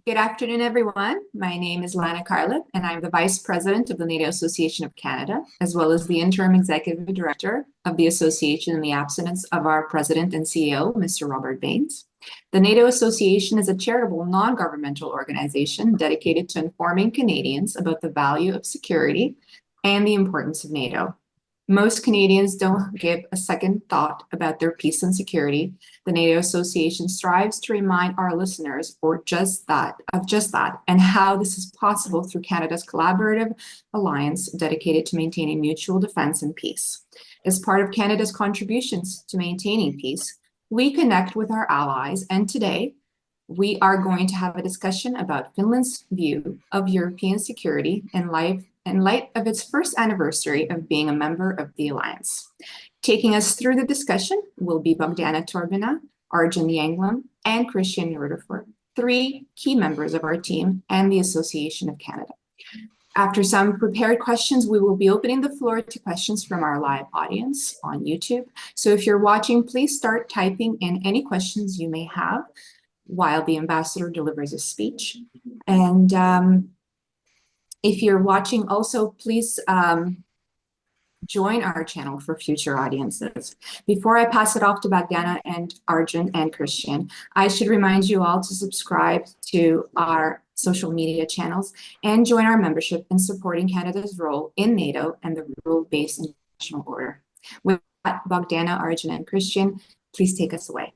Good afternoon, everyone. My name is Lana Carlip, and I'm the Vice President of the NATO Association of Canada, as well as the Interim Executive Director of the Association in the absence of our President and CEO, Mr. Robert Baines. The NATO Association is a charitable, non-governmental organization dedicated to informing Canadians about the value of security and the importance of NATO. Most Canadians don't give a second thought about their peace and security. The NATO Association strives to remind our listeners of just that, and how this is possible through Canada's collaborative alliance dedicated to maintaining mutual defense and peace. As part of Canada's contributions to maintaining peace, we connect with our allies, and today we are going to have a discussion about Finland's view of European security in light of its first anniversary of being a member of the Alliance. Taking us through the discussion will be Bogdana Torbina, Arjun Yanglam, and Christian Rutherford, three key members of our team and the Association of Canada. After some prepared questions, we will be opening the floor to questions from our live audience on YouTube. So if you're watching, please start typing in any questions you may have while the ambassador delivers a speech. And if you're watching also, please join our channel for future audiences. Before I pass it off to Bogdana and Arjun and Christian, I should remind you all to subscribe to our social media channels and join our membership in supporting Canada's role in NATO and the rule-based international order. With that, Bogdana, Arjun, and Christian, please take us away.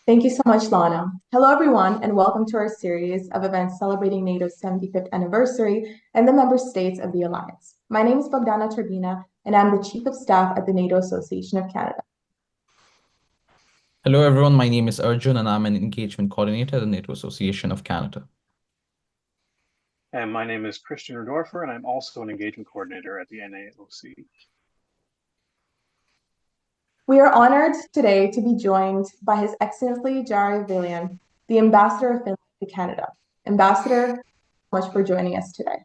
Thank you so much, Lana. Hello, everyone, and welcome to our series of events celebrating NATO's 75th anniversary and the member states of the Alliance. My name is Bogdana Torbina, and I'm the Chief of Staff at the NATO Association of Canada. Hello, everyone. My name is Arjun, and I'm an Engagement Coordinator at the NATO Association of Canada. And my name is Christian Rutherford, and I'm also an Engagement Coordinator at the NAOC. We are honored today to be joined by His Excellency Jari Vilén, the Ambassador of Finland to Canada. Ambassador, thank you so much for joining us today.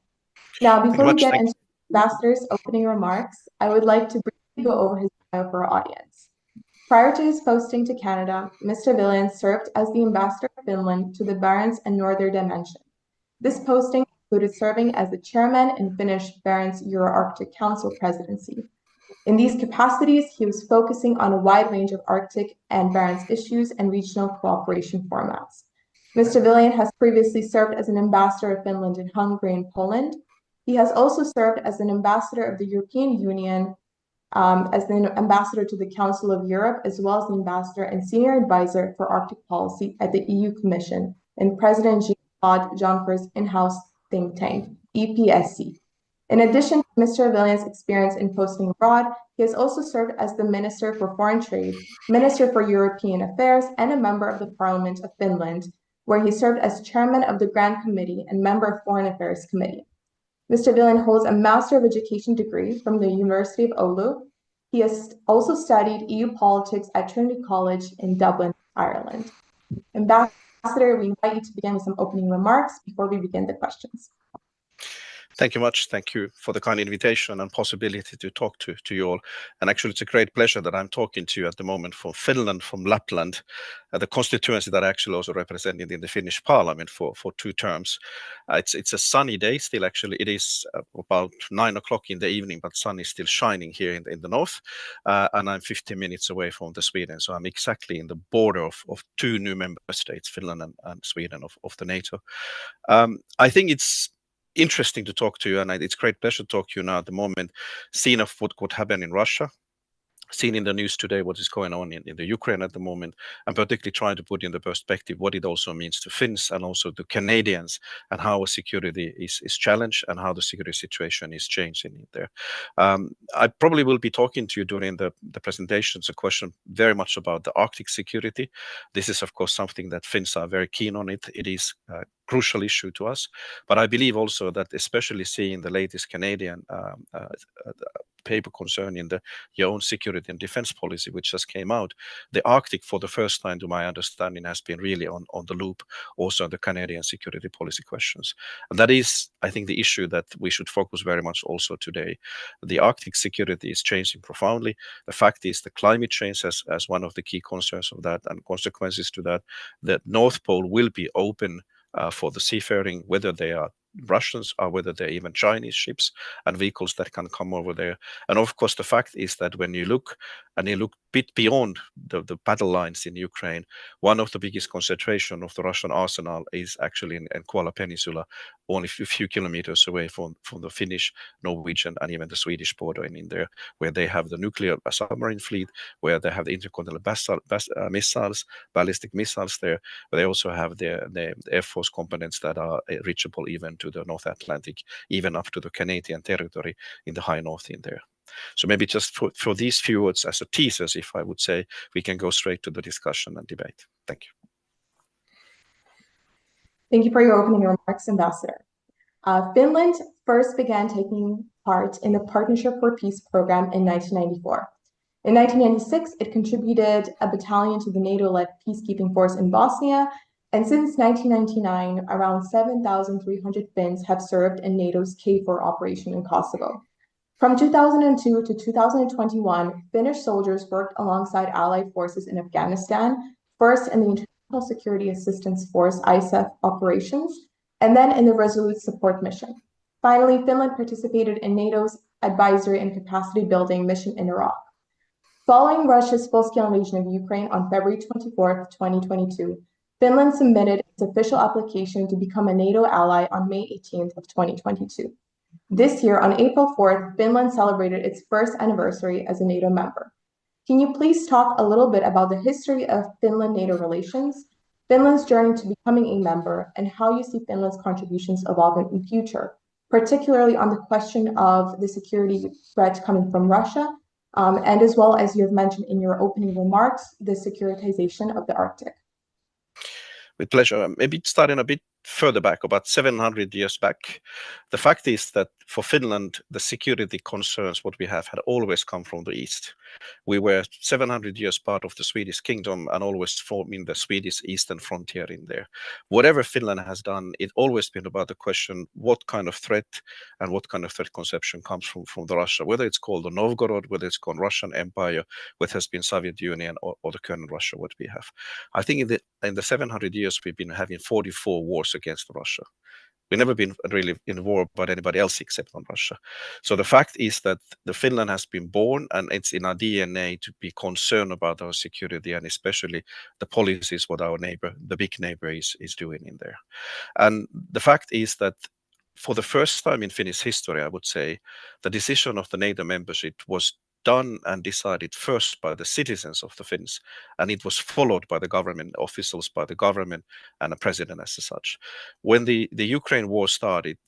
Now, before we get into the Ambassador's opening remarks, I would like to briefly go over his bio for our audience. Prior to his posting to Canada, Mr. Vilén served as the Ambassador of Finland to the Barents and Northern Dimension. This posting included serving as the Chairman in Finnish Barents Euro-Arctic Council presidency. In these capacities, he was focusing on a wide range of Arctic and Barents issues and regional cooperation formats. Mr. Vilén has previously served as an ambassador of Finland in Hungary and Poland. He has also served as an ambassador of the European Union, as the ambassador to the Council of Europe, as well as the ambassador and senior advisor for Arctic policy at the EU Commission and President Jean-Claude Juncker's in-house think tank, EPSC. In addition to Mr. Vilén's experience in posting abroad, he has also served as the Minister for Foreign Trade, Minister for European Affairs, and a member of the Parliament of Finland, where he served as Chairman of the Grand Committee and member of Foreign Affairs Committee. Mr. Vilén holds a Master of Education degree from the University of Oulu. He has also studied EU politics at Trinity College in Dublin, Ireland. Ambassador, we invite you to begin with some opening remarks before we begin the questions. Thank you much. Thank you for the kind invitation and possibility to talk to you all. And actually, it's a great pleasure that I'm talking to you at the moment from Finland, from Lapland, the constituency that I actually also represented in the Finnish Parliament for 2 terms. It's a sunny day still. Actually, it is about 9 o'clock in the evening, but sun is still shining here in the north. And I'm 15 minutes away from Sweden, so I'm exactly in the border of 2 new member states, Finland and Sweden, of the NATO. I think it's interesting to talk to you, and it's a great pleasure to talk to you now at the moment, seeing of what happened in Russia, seen in the news today what is going on in the Ukraine at the moment, and particularly trying to put in the perspective what it also means to Finns and also to Canadians, and how security is challenged and how the security situation is changing in there. I probably will be talking to you during the presentations a question very much about the Arctic security. This is of course something that Finns are very keen on. It is crucial issue to us. But I believe also that, especially seeing the latest Canadian paper concerning your own security and defense policy, which just came out, the Arctic, for the first time, to my understanding, has been really on the loop, also on the Canadian security policy questions. And that is, I think, the issue that we should focus very much also today. The Arctic security is changing profoundly. The fact is the climate change as one of the key concerns of that and consequences to that. The North Pole will be open for the seafaring, whether they are Russians or whether they're even Chinese ships and vehicles that can come over there. And of course, the fact is that when you look a bit beyond the battle lines in Ukraine, one of the biggest concentration of the Russian arsenal is actually in Kola Peninsula, only a few kilometers away from the Finnish, Norwegian, and even the Swedish border in there, where they have the nuclear submarine fleet, where they have the intercontinental missiles, ballistic missiles there, but they also have the Air Force components that are reachable even to the North Atlantic, even up to the Canadian territory in the high north in there. So maybe just for these few words as a teasers, if I would say, we can go straight to the discussion and debate. Thank you. Thank you for your opening remarks, Ambassador. Finland first began taking part in the Partnership for Peace program in 1994. In 1996, it contributed a battalion to the NATO-led peacekeeping force in Bosnia, and since 1999, around 7,300 Finns have served in NATO's KFOR operation in Kosovo. From 2002 to 2021, Finnish soldiers worked alongside Allied forces in Afghanistan, first in the International Security Assistance Force ISAF operations, and then in the Resolute Support Mission. Finally, Finland participated in NATO's advisory and capacity building mission in Iraq. Following Russia's full-scale invasion of Ukraine on February 24, 2022, Finland submitted its official application to become a NATO ally on May 18th of 2022. This year, on April 4th, Finland celebrated its first anniversary as a NATO member. Can you please talk a little bit about the history of Finland-NATO relations, Finland's journey to becoming a member, and how you see Finland's contributions evolving in future, particularly on the question of the security threat coming from Russia, and as well as you have mentioned in your opening remarks, the securitization of the Arctic? With pleasure. Maybe starting a bit further back, about 700 years back. The fact is that for Finland, the security concerns what we have had always come from the east. We were 700 years part of the Swedish kingdom and always forming the Swedish eastern frontier in there. Whatever Finland has done, it's always been about the question, what kind of threat and what kind of threat conception comes from the Russia, whether it's called the Novgorod, whether it's called Russian Empire, whether it has been Soviet Union or the current Russia, what we have. I think in the 700 years, we've been having 44 wars against Russia. We've never been really in war by anybody else except on Russia. So the fact is that the Finland has been born and it's in our DNA to be concerned about our security and especially the policies what our neighbor, the big neighbor is doing in there. And the fact is that for the first time in Finnish history, I would say, the decision of the NATO membership was done and decided first by the citizens of the Finns, and it was followed by the government officials, by the government and the president as such. When the Ukraine war started,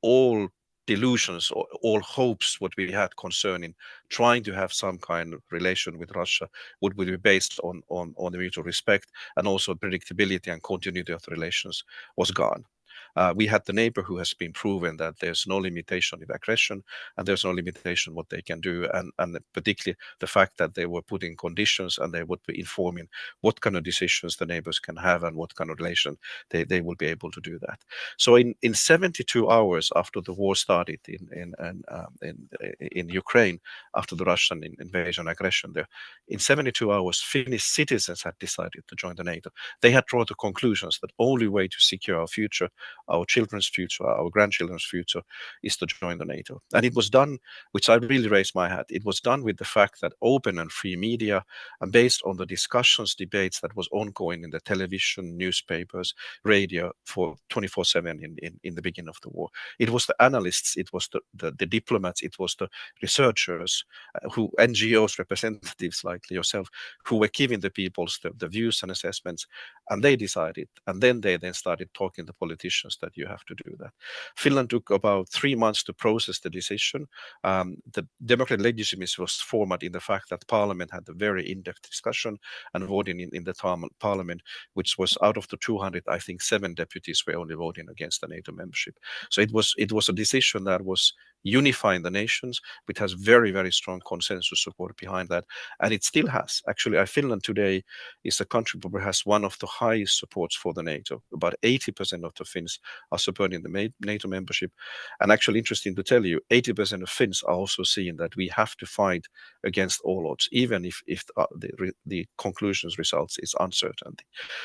all delusions or all hopes what we had concerning trying to have some kind of relation with Russia would be based on the mutual respect and also predictability and continuity of the relations was gone. We had the neighbor who has been proven that there's no limitation of aggression and there's no limitation what they can do, and particularly the fact that they were putting conditions and they would be informing what kind of decisions the neighbors can have and what kind of relation they will be able to do that. So in 72 hours after the war started in Ukraine, after the Russian invasion aggression there, in 72 hours Finnish citizens had decided to join the NATO. They had drawn the conclusions that only way to secure our future, our children's future, our grandchildren's future, is to join the NATO. And it was done, which I really raised my hat, it was done with the fact that open and free media, and based on the discussions, debates that was ongoing in the television, newspapers, radio for 24/7 in the beginning of the war. It was the analysts, it was the diplomats, it was the researchers, NGOs representatives like yourself, who were giving the people's the views and assessments, and they decided, and then they started talking to politicians that you have to do that. Finland took about 3 months to process the decision. The democratic legitimacy was formed in the fact that Parliament had a very in-depth discussion and voting in the Parliament, which was out of the 200, I think 7 deputies were only voting against the NATO membership. So it was a decision that was unifying the nations, which has very, very strong consensus support behind that. And it still has. Actually, Finland today is a country that has one of the highest supports for the NATO. About 80% of the Finns are supporting the NATO membership. And actually, interesting to tell you, 80% of Finns are also seeing that we have to fight against all odds, even if the conclusions results is uncertainty.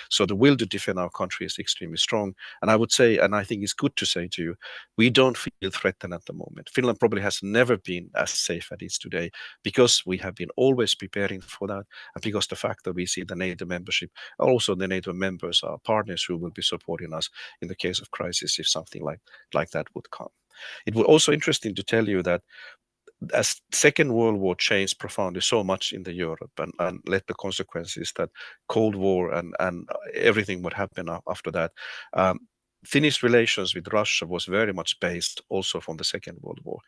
So the will to defend our country is extremely strong. And I would say, and I think it's good to say to you, we don't feel threatened at the moment. Finland probably has never been as safe as it is today because we have been always preparing for that, and because the fact that we see the NATO membership, also the NATO members are partners who will be supporting us in the case of crisis if something like that would come. It was also interesting to tell you that as Second World War changed profoundly so much in the Europe and led the consequences that Cold War and everything what happened after that, Finnish relations with Russia was very much based also from the Second World War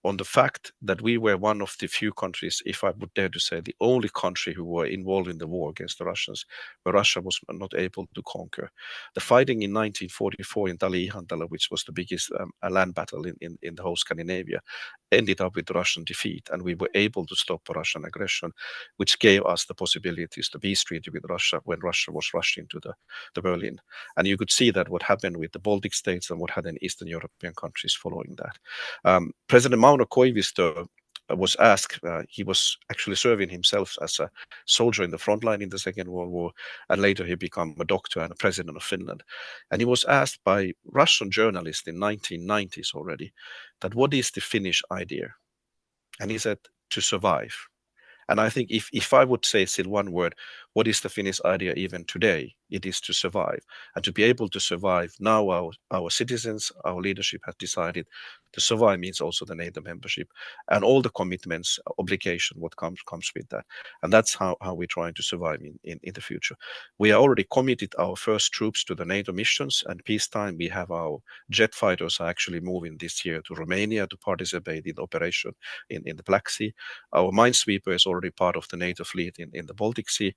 on the fact that we were one of the few countries, if I would dare to say, the only country who were involved in the war against the Russians, where Russia was not able to conquer. The fighting in 1944 in Tali-Ihantala, which was the biggest land battle in the whole Scandinavia, ended up with Russian defeat, and we were able to stop Russian aggression, which gave us the possibilities to peace treaty with Russia when Russia was rushing to the Berlin. And you could see that what happened with the Baltic states and what happened in Eastern European countries following that. President Mauno Koivisto was asked, he was actually serving himself as a soldier in the front line in the Second World War, and later he became a doctor and a president of Finland. And he was asked by Russian journalists in 1990s already that what is the Finnish idea? And he said, to survive. And I think if I would say still one word, what is the Finnish idea even today? It is to survive. And to be able to survive, now our citizens, our leadership has decided to survive means also the NATO membership and all the commitments, obligation, what comes with that. And that's how we're trying to survive in the future. We are already committed our first troops to the NATO missions, and peacetime we have our jet fighters are actually moving this year to Romania to participate in the operation in the Black Sea. Our minesweeper is already part of the NATO fleet in the Baltic Sea.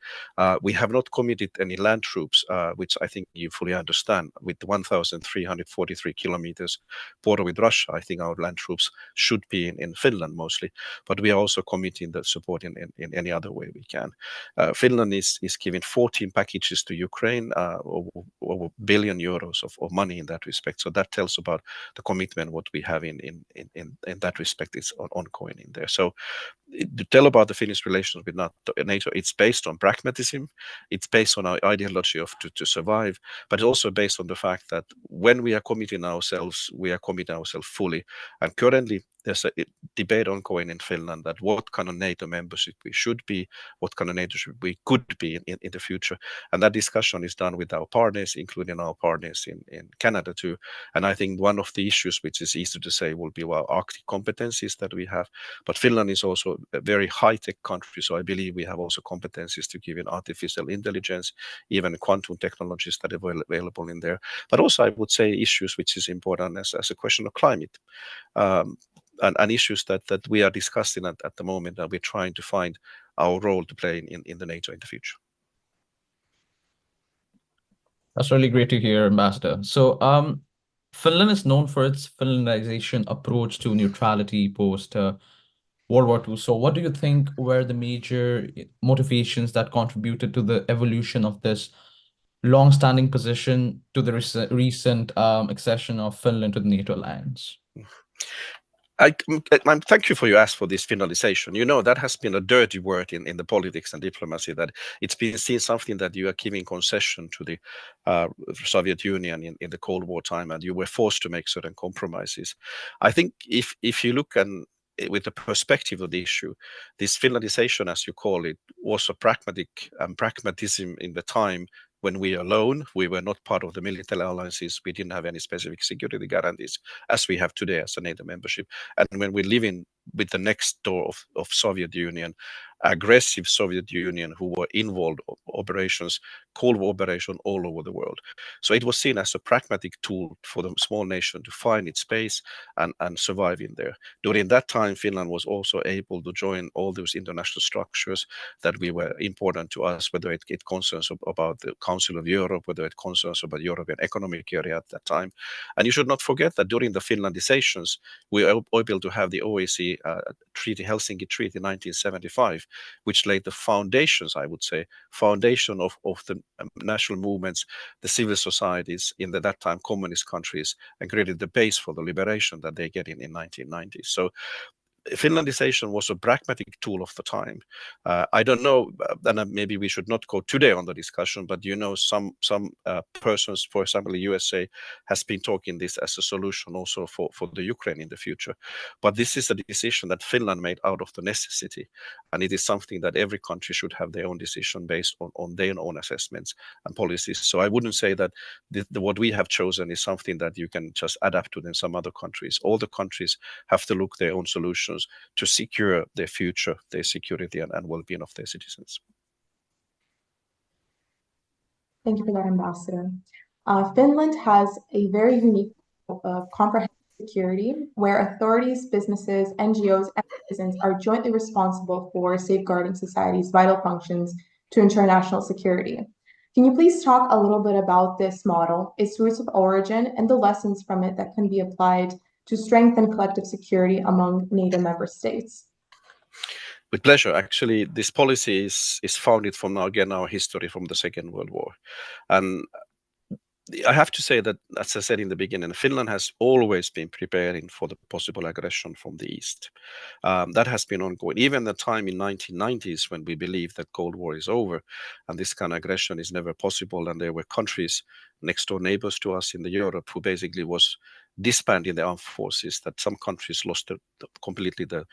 We have not committed any land troops, which I think you fully understand. With 1,343 kilometers border with Russia, I think our land troops should be in Finland mostly. But we are also committing the support in any other way we can. Finland is giving 14 packages to Ukraine, over €1 billion of money in that respect. So that tells about the commitment what we have in that respect. It's ongoing in there. So to tell about the Finnish relations with NATO, it's based on pragmatism, it's based on our ideology of to survive, but it's also based on the fact that when we are committing ourselves, we are committing ourselves fully. And currently, there's a debate ongoing in Finland that what kind of NATO membership we should be, what kind of NATO we could be in the future. And that discussion is done with our partners, including our partners in Canada too. And I think one of the issues, which is easy to say, will be our Arctic competencies that we have. But Finland is also a very high-tech country, so I believe we have also competencies to give in artificial intelligence, even quantum technologies that are available in there. But also I would say issues which is important as a question of climate. And issues that we are discussing at the moment, and we're trying to find our role to play in the NATO in the future. That's really great to hear, Ambassador. So Finland is known for its Finlandization approach to neutrality post World War II. So what do you think were the major motivations that contributed to the evolution of this long-standing position to the recent accession of Finland to the NATO alliance? Thank you for you asked for this Finlandization. You know, that has been a dirty word in the politics and diplomacy, that it's been seen something that you are giving concession to the Soviet Union in the Cold War time, and you were forced to make certain compromises. I think if you look with the perspective of the issue, this Finlandization, as you call it, was a pragmatism in the time when we alone, we were not part of the military alliances, we didn't have any specific security guarantees as we have today as a NATO membership. And when we're living with the next door of Soviet Union, aggressive Soviet Union who were involved in operations, Cold War operation all over the world. So it was seen as a pragmatic tool for the small nation to find its space and survive in there. During that time, Finland was also able to join all those international structures that we were important to us, whether it concerns about the Council of Europe, whether it concerns about European Economic Area at that time. And you should not forget that during the Finlandizations, we were able to have the OAC Treaty, Helsinki Treaty 1975, which laid the foundations, I would say, foundation of the national movements, the civil societies in that time communist countries, and created the base for the liberation that they get in 1990s. So Finlandization was a pragmatic tool of the time. I don't know, and maybe we should not go today on the discussion, but some persons, for example, the USA has been talking this as a solution also for the Ukraine in the future. But this is a decision that Finland made out of the necessity, and it is something that every country should have their own decision based on their own assessments and policies. So I wouldn't say that what we have chosen is something that you can just adapt to in some other countries. All the countries have to look their own solutions to secure their future, their security and well-being of their citizens. Thank you for that, Ambassador. Finland has a very unique comprehensive security where authorities, businesses, NGOs, and citizens are jointly responsible for safeguarding society's vital functions to ensure national security. Can you please talk a little bit about this model, its roots of origin, and the lessons from it that can be applied to strengthen collective security among NATO member states? With pleasure. Actually, this policy is founded from our history from the Second World War. And I have to say that, as I said in the beginning, Finland has always been preparing for the possible aggression from the East. That has been ongoing. Even the time in 1990s when we believed that Cold War is over and this kind of aggression is never possible, and there were countries next door neighbors to us in the Europe who basically was disbanding the armed forces, that some countries lost completely the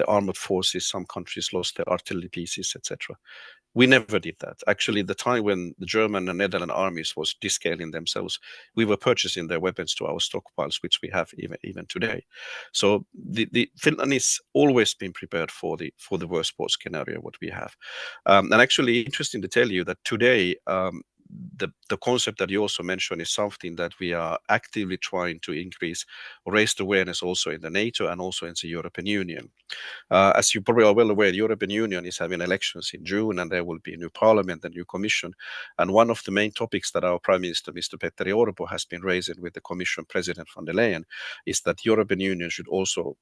armored forces, some countries lost their artillery pieces, etc. We never did that. Actually, the time when the German and Netherlands armies was descaling themselves, we were purchasing their weapons to our stockpiles, which we have even today. So the Finland has always been prepared for the worst case scenario what we have. And actually, interesting to tell you that today the concept that you also mentioned is something that we are actively trying to increase, raise awareness also in the NATO and also in the European Union. As you probably are well aware, the European Union is having elections in June, and there will be a new parliament, a new commission. And one of the main topics that our Prime Minister, Mr. Petteri Orpo, has been raising with the Commission President von der Leyen is that the European Union should also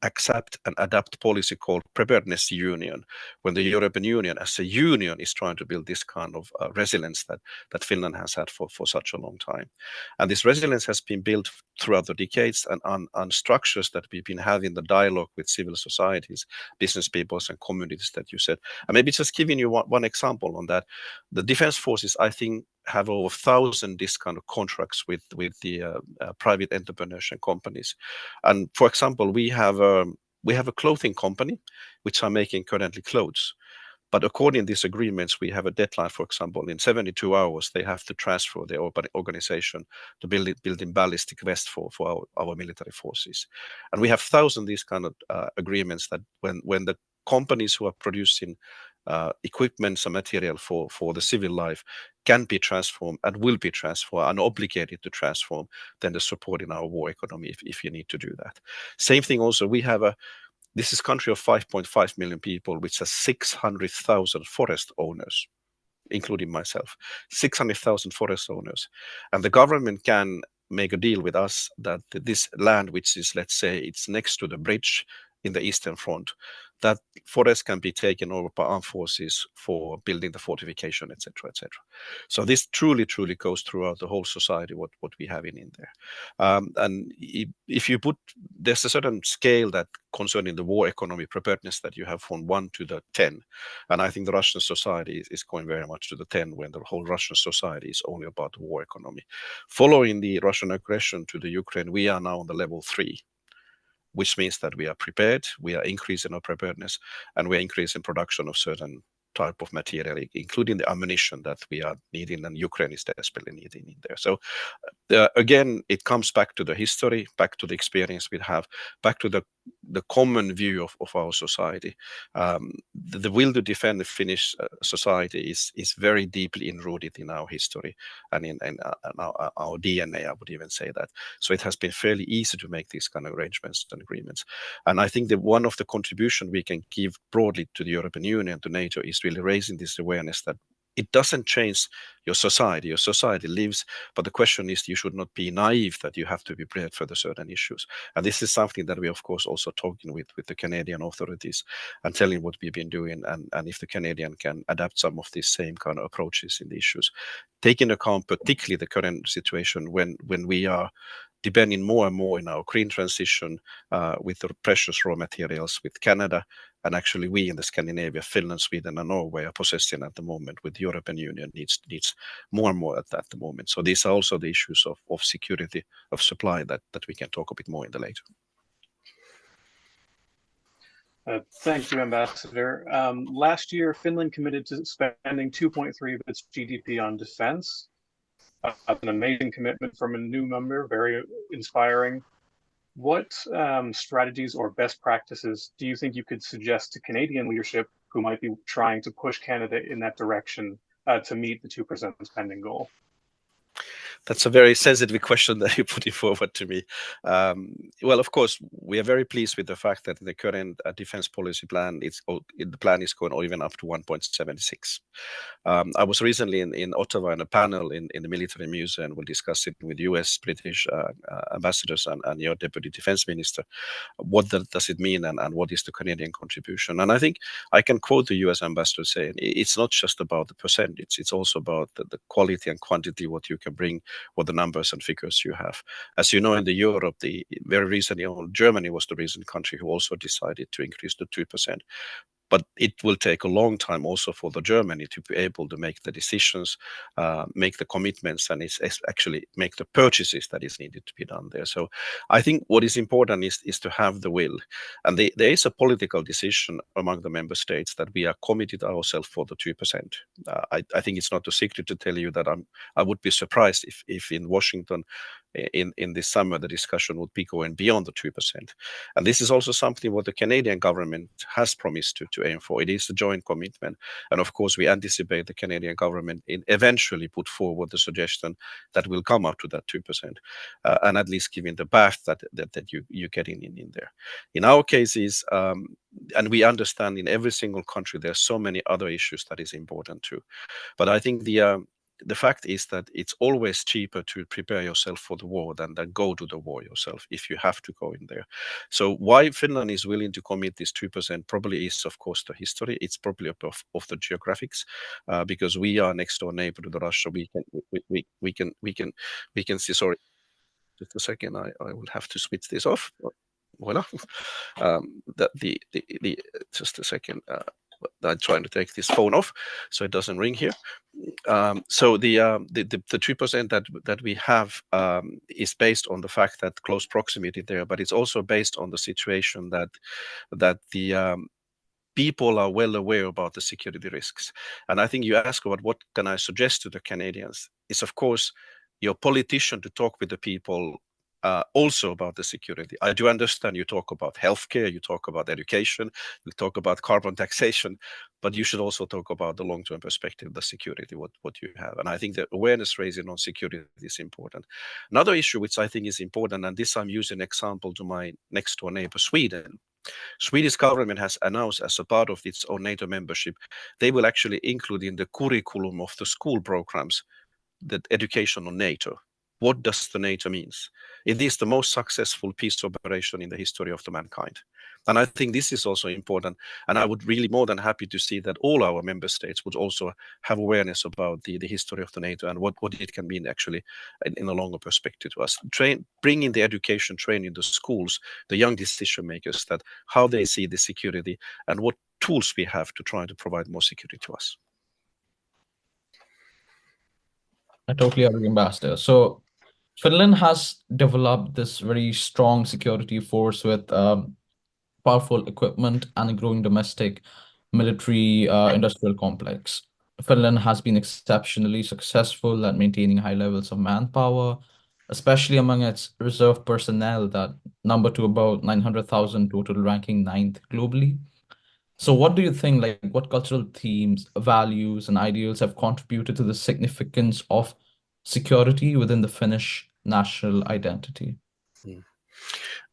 accept and adapt policy called preparedness union, when the European Union as a union is trying to build this kind of resilience that Finland has had for such a long time. And this resilience has been built throughout the decades and on structures that we've been having the dialogue with civil societies, business peoples and communities that you said. And maybe just giving you one example on that, the defense forces, I think, have over 1,000 this kind of contracts with the private entrepreneurs and companies. And for example, we have a clothing company which are making currently clothes. But according to these agreements, we have a deadline. For example, in 72 hours, they have to transfer their organization to building ballistic vests for our military forces. And we have 1,000 these kind of agreements that when the companies who are producing equipment and material for the civil life can be transformed and will be transformed and obligated to transform, then the support in our war economy if you need to do that. Same thing also, we have this is a country of 5.5 million people, which has 600,000 forest owners, including myself, 600,000 forest owners. And the government can make a deal with us that this land, which is, let's say, it's next to the bridge in the Eastern Front, that forest can be taken over by armed forces for building the fortification, etc., etc. So this truly goes throughout the whole society, what we have in there. And if you put, there's a certain scale that concerning the war economy preparedness that you have from 1 to 10. And I think the Russian society is going very much to the 10, when the whole Russian society is only about the war economy. Following the Russian aggression to the Ukraine, we are now on the level 3. Which means that we are prepared, we are increasing our preparedness, and we are increasing production of certain type of material, including the ammunition that we are needing and Ukraine is desperately needing in there. So again, it comes back to the history, back to the experience we have, back to the common view of our society. The will to defend the Finnish society is very deeply enrooted in our history and in our DNA, I would even say that. So it has been fairly easy to make these kind of arrangements and agreements. And I think that one of the contribution we can give broadly to the European Union, to NATO, is really raising this awareness that it doesn't change your society. Your society lives, but the question is, you should not be naive that you have to be prepared for the certain issues. And this is something that we, of course, also talking with the Canadian authorities and telling what we've been doing, and if the Canadian can adapt some of these same kind of approaches in the issues, taking account particularly the current situation when we are depending more and more in our green transition with the precious raw materials with Canada, and actually we in the Scandinavia, Finland, Sweden and Norway are possessing at the moment, with the European Union needs more and more at the moment. So these are also the issues of security of supply that we can talk a bit more in the later. Thank you, Ambassador. Last year, Finland committed to spending 2.3% of its GDP on defense. An amazing commitment from a new member, very inspiring. What strategies or best practices do you think you could suggest to Canadian leadership who might be trying to push Canada in that direction to meet the 2% spending goal? That's a very sensitive question that you're putting forward to me. Well, of course, we are very pleased with the fact that the current defense policy plan, the plan is going even up to 1.76. I was recently in Ottawa in a panel in the Military Museum. We'll discuss it with US, British ambassadors and your Deputy Defense Minister. What does it mean and what is the Canadian contribution? And I think I can quote the US ambassador saying, it's not just about the percentage, it's also about the quality and quantity, what you can bring, what the numbers and figures you have. As you know, in the Europe, very recently, Germany was the recent country who also decided to increase to 2%. But it will take a long time also for the Germany to be able to make the decisions, make the commitments, and actually make the purchases that is needed to be done there. So I think what is important is to have the will. And there is a political decision among the member states that we are committed ourselves for the 2%. I think it's not a secret to tell you that I would be surprised if in Washington in this summer the discussion would be going beyond the 2%. And this is also something what the Canadian government has promised to aim for. It is a joint commitment. And of course, we anticipate the Canadian government eventually put forward the suggestion that will come up to that 2%, and at least giving the path that you're getting in there. In our cases, and we understand in every single country, there's so many other issues that is important too. But I think the fact is that it's always cheaper to prepare yourself for the war than go to the war yourself if you have to go in there. So why Finland is willing to commit this 2% probably is, of course, the history. It's probably of the geographics, because we are next door neighbor to the Russia. We can see. Sorry, just a second. I will have to switch this off. Voila. Just a second. I'm trying to take this phone off so it doesn't ring here. So the 2% that we have is based on the fact that close proximity there, but it's also based on the situation that the people are well aware about the security risks. And I think you ask about what can I suggest to the Canadians is, of course, your politician to talk with the people also about the security. I do understand you talk about healthcare, you talk about education, you talk about carbon taxation, but you should also talk about the long-term perspective, the security, what you have. And I think the awareness raising on security is important. Another issue which I think is important, and this I'm using an example to my next door neighbor, Sweden. Swedish government has announced as a part of its own NATO membership, they will actually include in the curriculum of the school programs the education on NATO. What does the NATO means? It is the most successful peace operation in the history of the mankind. And I think this is also important. And I would really more than happy to see that all our member states would also have awareness about the history of the NATO and what it can mean actually in a longer perspective to us. Bringing the education training to schools, the young decision makers, that how they see the security and what tools we have to try to provide more security to us. I totally agree, Ambassador. So Finland has developed this very strong security force with powerful equipment and a growing domestic military industrial complex. Finland has been exceptionally successful at maintaining high levels of manpower, especially among its reserve personnel that number to about 900,000 total, ranking 9th globally. So what do you think, like what cultural themes, values, and ideals have contributed to the significance of security within the Finnish national identity?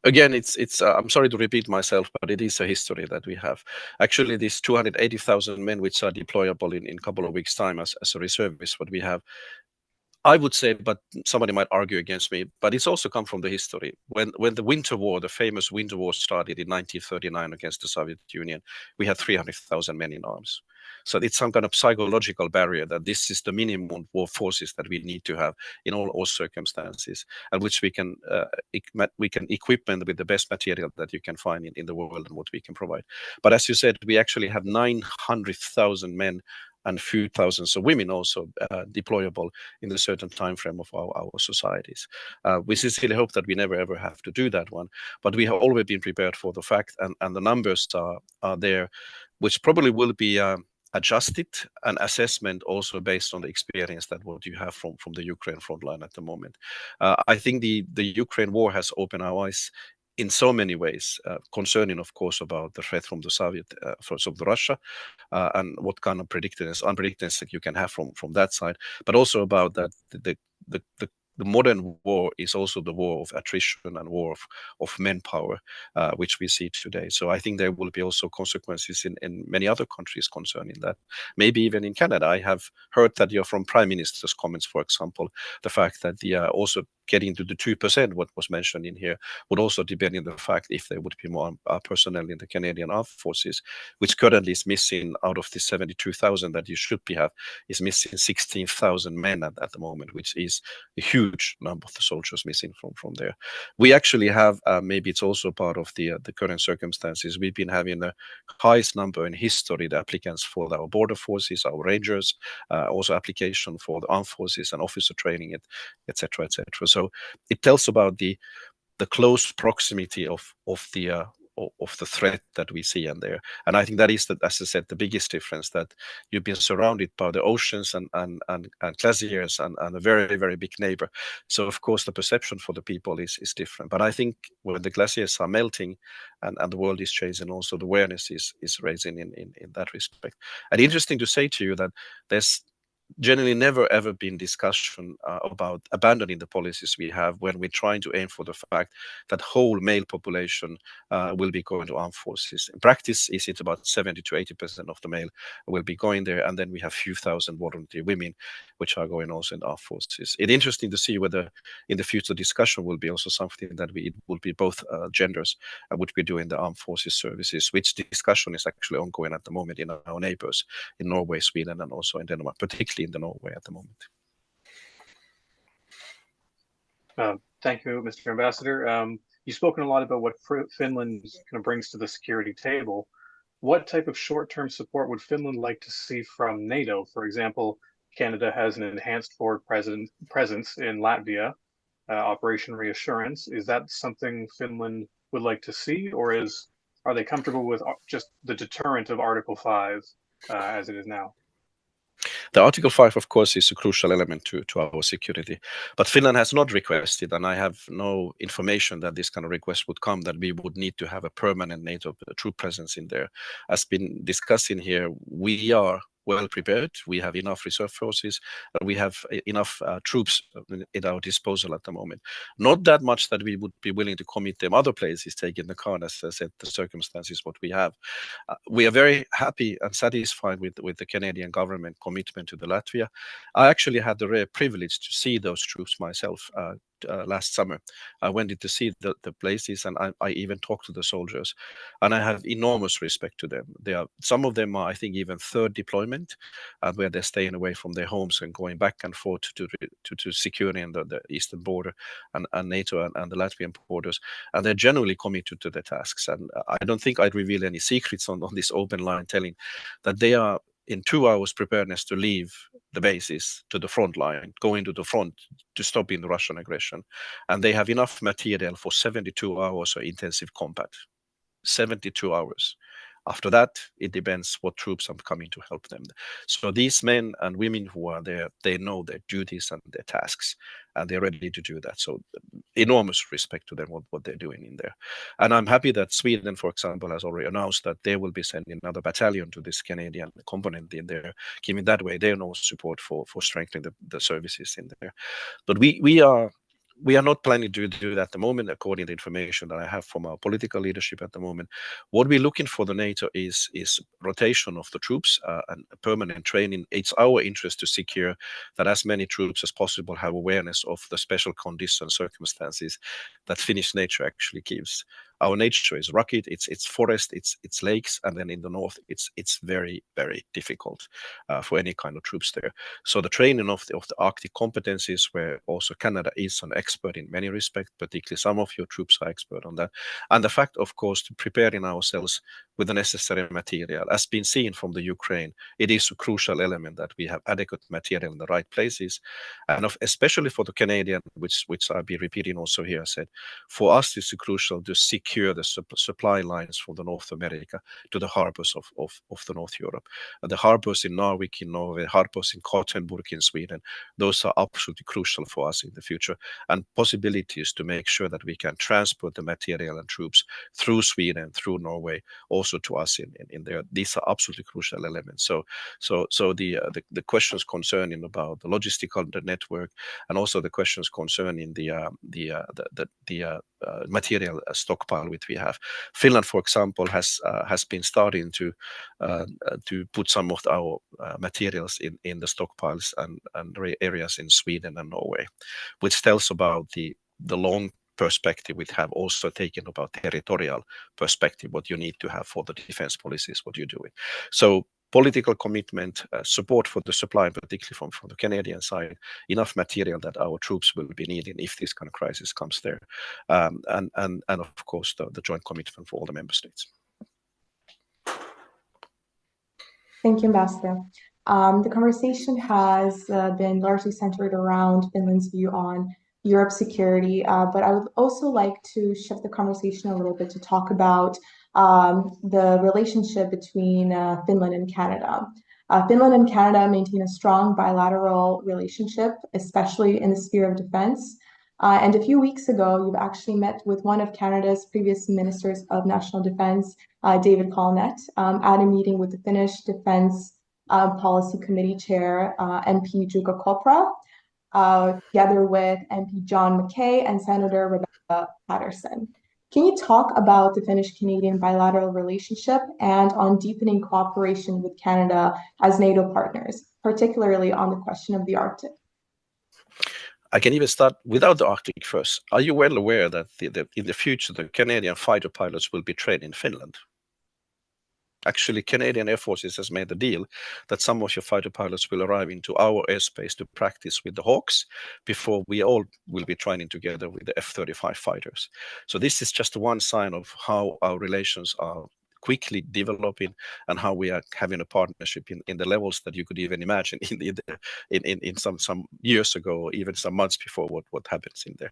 Again, it's I'm sorry to repeat myself, but it is a history that we have. Actually, these 280,000 men which are deployable in a couple of weeks' time as a reservist, what we have, I would say, but somebody might argue against me, but it's also come from the history. When the Winter War, the famous Winter War, started in 1939 against the Soviet Union, we had 300,000 men in arms. So it's some kind of psychological barrier that this is the minimum war forces that we need to have in all circumstances, and which we can equip them with the best material that you can find in the world and what we can provide. But as you said, we actually have 900,000 men and few thousands of women also deployable in a certain time frame of our societies. We sincerely hope that we never ever have to do that one, but we have always been prepared for the fact, and the numbers are there, which probably will be adjusted and assessment also based on the experience that what you have from the Ukraine frontline at the moment. I think the Ukraine war has opened our eyes in so many ways, concerning, of course, about the threat from the from Russia, and what kind of unpredictedness that you can have from that side, but also about that the modern war is also the war of attrition and war of manpower, which we see today. So I think there will be also consequences in many other countries concerning that. Maybe even in Canada. I have heard that from Prime Minister's comments, for example, the fact that also getting to the 2%, what was mentioned in here, would also depend on the fact if there would be more personnel in the Canadian Armed Forces, which currently is missing out of the 72,000 that you should have, is missing 16,000 men at the moment, which is a huge number of the soldiers missing from there. We actually have, maybe it's also part of the current circumstances, we've been having the highest number in history, the applicants for our border forces, our rangers, also application for the armed forces and officer training, etc., etc. So it tells about the close proximity of the threat that we see in there. And I think that is, as I said, the biggest difference, that you've been surrounded by the oceans and glaciers and a very, very big neighbor. So of course the perception for the people is different. But I think when the glaciers are melting and the world is changing, also the awareness is raising in that respect. And interesting to say to you that there's generally never ever been discussion about abandoning the policies we have when we're trying to aim for the fact that whole male population will be going to armed forces. In practice, it's about 70 to 80% of the male will be going there, and then we have few thousand volunteer women which are going also in armed forces. It's interesting to see whether in the future discussion will be also something that it will be both genders which we do in the armed forces services, which discussion is actually ongoing at the moment in our neighbors in Norway, Sweden, and also in Denmark, particularly in the Norway at the moment. Thank you, Mr. Ambassador. You've spoken a lot about what Finland kind of brings to the security table. What type of short-term support would Finland like to see from NATO? For example, Canada has an enhanced forward presence in Latvia, Operation Reassurance. Is that something Finland would like to see, or are they comfortable with just the deterrent of Article 5 as it is now? The Article 5, of course, is a crucial element to our security. But Finland has not requested, and I have no information that this kind of request would come, that we would need to have a permanent NATO troop presence in there. As been discussing here, we are well prepared. We have enough reserve forces. We have enough troops at our disposal at the moment. Not that much that we would be willing to commit them other places, taking the account, as I said, the circumstances what we have. We are very happy and satisfied with the Canadian government commitment to the Latvia. I actually had the rare privilege to see those troops myself last summer. I went to see the places, and I even talked to the soldiers, and I have enormous respect to them. Some of them are, I think, even third deployment, where they're staying away from their homes and going back and forth to securing the eastern border and NATO and the Latvian borders, and they're genuinely committed to their tasks. And I don't think I'd reveal any secrets on this open line, telling that they are in 2 hours preparedness to leave the bases to the front line, going to the front to stop in the Russian aggression. And they have enough material for 72 hours of intensive combat. 72 hours. After that, it depends what troops are coming to help them. So these men and women who are there, they know their duties and their tasks, and they're ready to do that. So enormous respect to them, what they're doing in there. And I'm happy that Sweden, for example, has already announced that they will be sending another battalion to this Canadian component in there, giving that way their no support for strengthening the services in there. But we are not planning to do that at the moment, according to the information that I have from our political leadership at the moment. What we're looking for the NATO is rotation of the troops and permanent training. It's our interest to secure that as many troops as possible have awareness of the special conditions, circumstances that Finnish nature actually gives. Our nature is rugged, it's forest, it's lakes, and then in the north, it's very, very difficult for any kind of troops there. So the training of the Arctic competencies, where also Canada is an expert in many respects, particularly some of your troops are expert on that. And the fact, of course, to preparing ourselves with the necessary material, as been seen from the Ukraine, it is a crucial element that we have adequate material in the right places. And especially for the Canadian, which I'll be repeating also here, I said, for us it's crucial to secure the supply lines from the North America to the harbors of the North Europe. The harbors in Narvik in Norway, harbors in Gothenburg in Sweden, those are absolutely crucial for us in the future, and possibilities to make sure that we can transport the material and troops through Sweden, through Norway, also to us in there. These are absolutely crucial elements. So the questions concerning about the logistical network, and also the questions concerning the material stockpile which we have. Finland, for example, has been starting to put some of our materials in the stockpiles and areas in Sweden and Norway, which tells about the long perspective we have also taken about territorial perspective, what you need to have for the defense policies, what you're doing. So political commitment, support for the supply, particularly from the Canadian side, enough material that our troops will be needing if this kind of crisis comes there, and of course the joint commitment for all the member states. Thank you, Ambassador. The conversation has been largely centered around Finland's view on Europe's security, but I would also like to shift the conversation a little bit to talk about the relationship between Finland and Canada. Finland and Canada maintain a strong bilateral relationship, especially in the sphere of defense. And a few weeks ago, you've actually met with one of Canada's previous ministers of national defense, David Colnett, at a meeting with the Finnish Defense Policy Committee Chair, MP Jukka Kopra, together with MP John McKay and Senator Rebecca Patterson. Can you talk about the Finnish-Canadian bilateral relationship and on deepening cooperation with Canada as NATO partners, particularly on the question of the Arctic? I can even start without the Arctic first. Are you well aware that in the future the Canadian fighter pilots will be trained in Finland? Actually, Canadian Air Forces has made a deal that some of your fighter pilots will arrive into our airspace to practice with the Hawks before we all will be training together with the F-35 fighters. So this is just one sign of how our relations are quickly developing and how we are having a partnership in the levels that you could even imagine in some years ago, or even some months before what happens in there.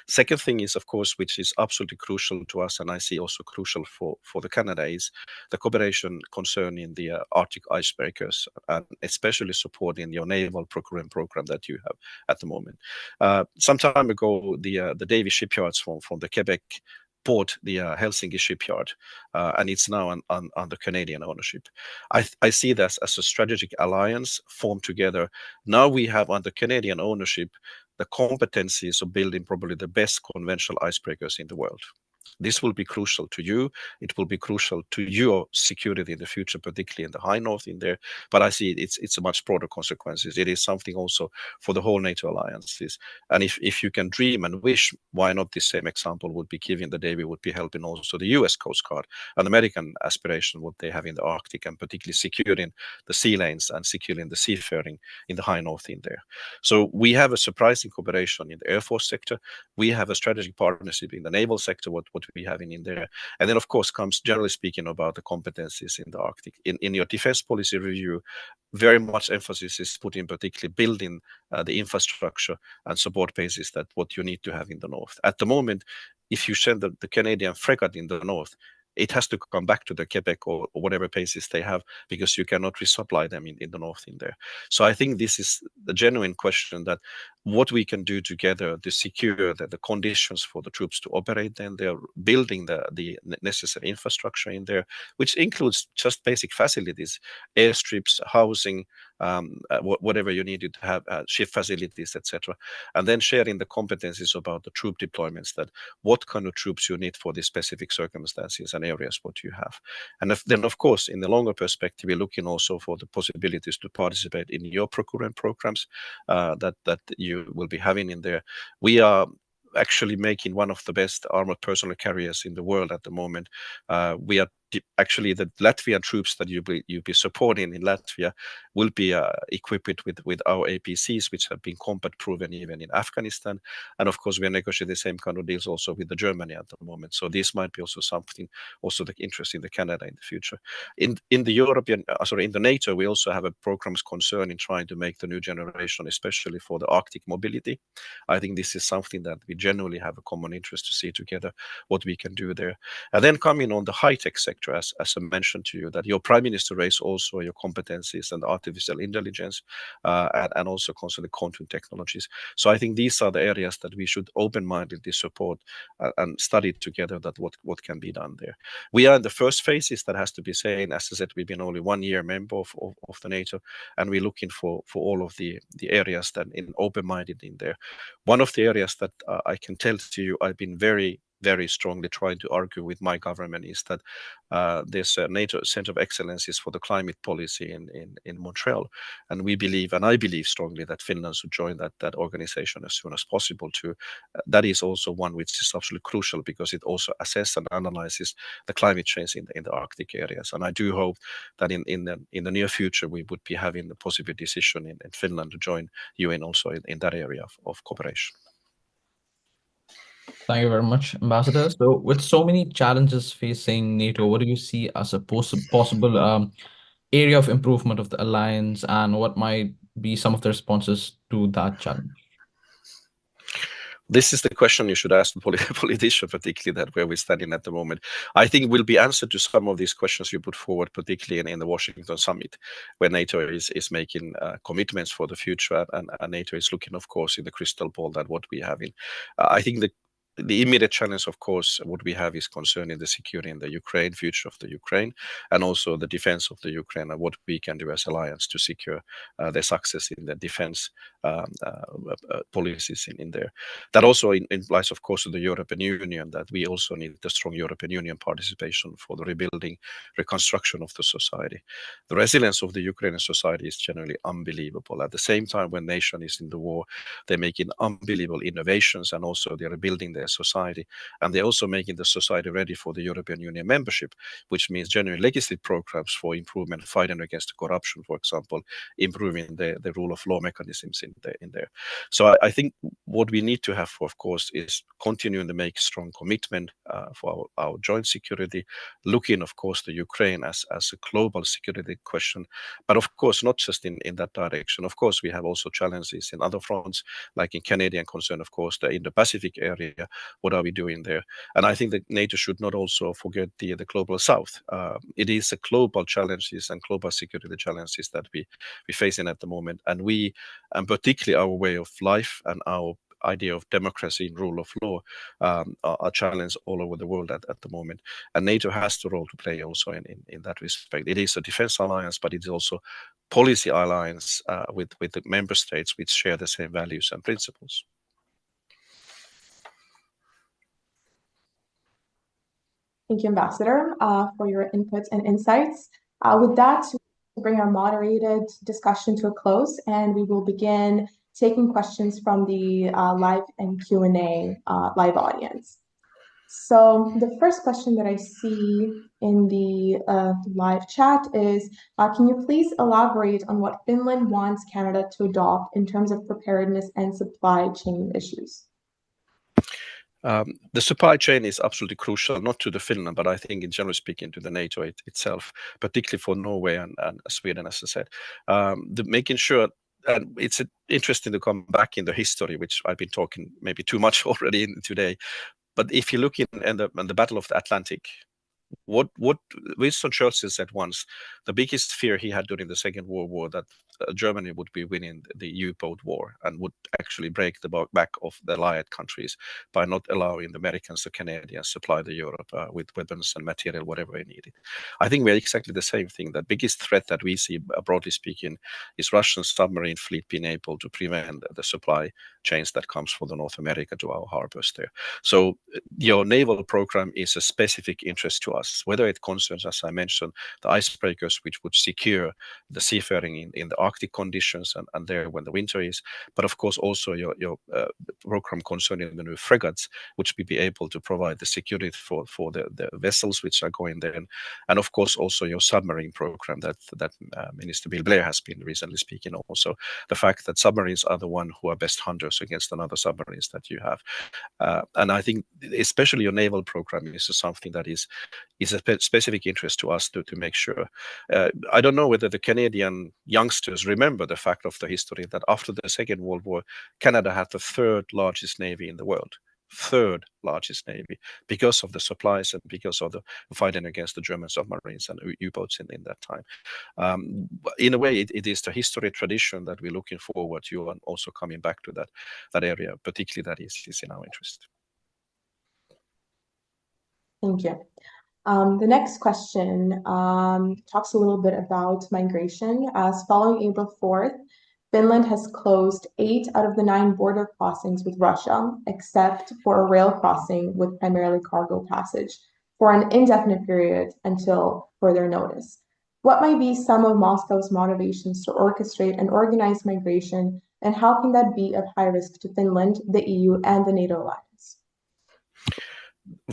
Second thing is, of course, which is absolutely crucial to us, and I see also crucial for the Canada, is the cooperation concerning the Arctic icebreakers, and especially supporting your naval procurement program that you have at the moment. Some time ago, the Davie shipyards from the Quebec bought the Helsinki shipyard, and it's now under Canadian ownership. I see this as a strategic alliance formed together. Now we have under Canadian ownership the competencies of building probably the best conventional icebreakers in the world. This will be crucial to you. It will be crucial to your security in the future, particularly in the high north in there. But I see it's a much broader consequences. It is something also for the whole NATO alliances. And if you can dream and wish, why not this same example would be given the Navy would be helping also the US Coast Guard, an American aspiration, what they have in the Arctic, and particularly securing the sea lanes and securing the seafaring in the high north in there. So we have a surprising cooperation in the Air Force sector. We have a strategic partnership in the naval sector, what we have in there. And then, of course, comes generally speaking about the competencies in the Arctic. In your defense policy review, very much emphasis is put in particularly building the infrastructure and support bases that what you need to have in the north. At the moment, if you send the Canadian frigate in the north, it has to come back to the Quebec or whatever bases they have, because you cannot resupply them in the north in there. So I think this is the genuine question, that what we can do together to secure the conditions for the troops to operate. Then they're building the necessary infrastructure in there, which includes just basic facilities, airstrips, housing, whatever you needed to have, shift facilities, etc. And then sharing the competencies about the troop deployments, that what kind of troops you need for the specific circumstances and areas what you have. And then, of course, in the longer perspective, we're looking also for the possibilities to participate in your procurement programs that you will be having in there. We are actually making one of the best armored personnel carriers in the world at the moment. We are actually, the Latvian troops that you'll be supporting in Latvia will be equipped with our APCs, which have been combat proven even in Afghanistan. And of course, we are negotiating the same kind of deals also with the Germany at the moment. So this might be also something also the interest in the Canada in the future. In the European, in the NATO, we also have a programs concern in trying to make the new generation, especially for the Arctic mobility. I think this is something that we generally have a common interest to see together what we can do there. And then coming on the high-tech sector, as I mentioned to you, that your Prime Minister raised also your competencies and artificial intelligence and also concerning quantum technologies. So I think these are the areas that we should open-mindedly support and study together, that what can be done there. We are in the first phases, that has to be saying. As I said, we've been only 1 year member of the NATO, and we're looking for all of the areas that in open-minded in there. One of the areas that I can tell to you, I've been very strongly trying to argue with my government, is that there's a NATO Center of Excellencies for the Climate Policy in Montreal, and we believe, and I believe strongly, that Finland should join that organization as soon as possible. That is also one which is absolutely crucial, because it also assesses and analyzes the climate change in the Arctic areas. And I do hope that in the near future we would be having the possible decision in Finland to join UN also in that area of cooperation. Thank you very much, Ambassador. So with so many challenges facing NATO, what do you see as a possible area of improvement of the alliance, and what might be some of the responses to that challenge? This is the question you should ask the politician, particularly that where we're standing at the moment. I think will be answered to some of these questions you put forward, particularly in the Washington summit, where NATO is making commitments for the future, and NATO is looking, of course, in the crystal ball that what we have in. I think the immediate challenge, of course, what we have is concerning the security in the Ukraine, future of the Ukraine, and also the defense of the Ukraine, and what we can do as alliance to secure their success in the defense policies in there. That also implies, of course, to the European Union, that we also need the strong European Union participation for the rebuilding, reconstruction of the society. The resilience of the Ukrainian society is generally unbelievable. At the same time, when nation is in the war, they're making unbelievable innovations, and also they're rebuilding their society, and they're also making the society ready for the European Union membership, which means generally legislative programs for improvement, fighting against corruption, for example, improving the rule of law mechanisms in there. So I think what we need to have, of course, is continuing to make strong commitment for our joint security, looking, of course, to Ukraine as a global security question, but of course not just in that direction. Of course, we have also challenges in other fronts, like in Canadian concern, of course, the Indo-Pacific area. What are we doing there? And I think that NATO should not also forget the global South. It is a global challenges and global security challenges that we're facing at the moment, and particularly our way of life and our idea of democracy and rule of law are challenged all over the world at the moment. And NATO has the role to play also in that respect. It is a defense alliance, but it is also policy alliance with the member states which share the same values and principles. Thank you, Ambassador, for your inputs and insights. With that, we'll bring our moderated discussion to a close, and we will begin taking questions from the live and Q&A live audience. So the first question that I see in the live chat is, can you please elaborate on what Finland wants Canada to adopt in terms of preparedness and supply chain issues? The supply chain is absolutely crucial, not to the Finland, but I think in general speaking to the NATO itself, particularly for Norway and Sweden, as I said. Making sure, and it's interesting to come back in the history, which I've been talking maybe too much already today. But if you look in the Battle of the Atlantic, what Winston Churchill said once, the biggest fear he had during the Second World War, that Germany would be winning the U-boat war and would actually break the back of the Allied countries by not allowing the Americans or Canadians supply the Europe with weapons and material, whatever they needed. I think we're exactly the same thing. The biggest threat that we see, broadly speaking, is Russian submarine fleet being able to prevent the supply chains that comes from the North America to our harbors there. So your naval program is a specific interest to us, whether it concerns, as I mentioned, the icebreakers, which would secure the seafaring in the Arctic conditions and there when the winter is, but of course also your program concerning the new frigates, which will be able to provide the security for the vessels which are going there, and of course also your submarine program that Minister Bill Blair has been recently speaking also, the fact that submarines are the one who are best hunters against another submarines that you have. And I think especially your naval program is something that is a specific interest to us to make sure. I don't know whether the Canadian youngsters remember the fact of the history that after the Second World War, Canada had the third largest navy in the world. Third largest navy, because of the supplies and because of the fighting against the German submarines and U-boats in that time. In a way, it is the history tradition that we're looking forward to, and also coming back to that area, particularly that is in our interest. Thank you. The next question talks a little bit about migration. As following April 4th, Finland has closed 8 out of the 9 border crossings with Russia, except for a rail crossing with primarily cargo passage, for an indefinite period until further notice. What might be some of Moscow's motivations to orchestrate and organize migration, and how can that be of high risk to Finland, the EU, and the NATO alliance?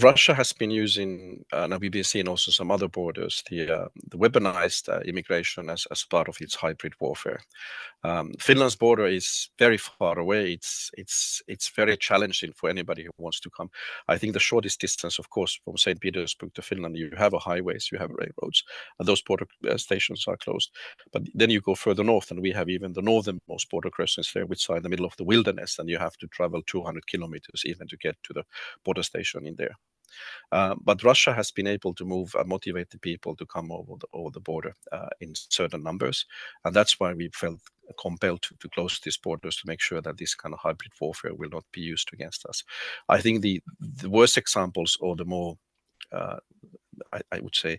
Russia has been using, and we've been seeing also some other borders, the weaponized immigration as part of its hybrid warfare. Finland's border is very far away. It's very challenging for anybody who wants to come. I think the shortest distance, of course, from St. Petersburg to Finland, you have highways, you have railroads, and those border stations are closed. But then you go further north, and we have even the northernmost border crossings there, which are in the middle of the wilderness, and you have to travel 200 kilometers even to get to the border station in there. But Russia has been able to move and motivate the people to come over the border in certain numbers. And that's why we felt compelled to close these borders, to make sure that this kind of hybrid warfare will not be used against us. I think the worst examples, or the more I would say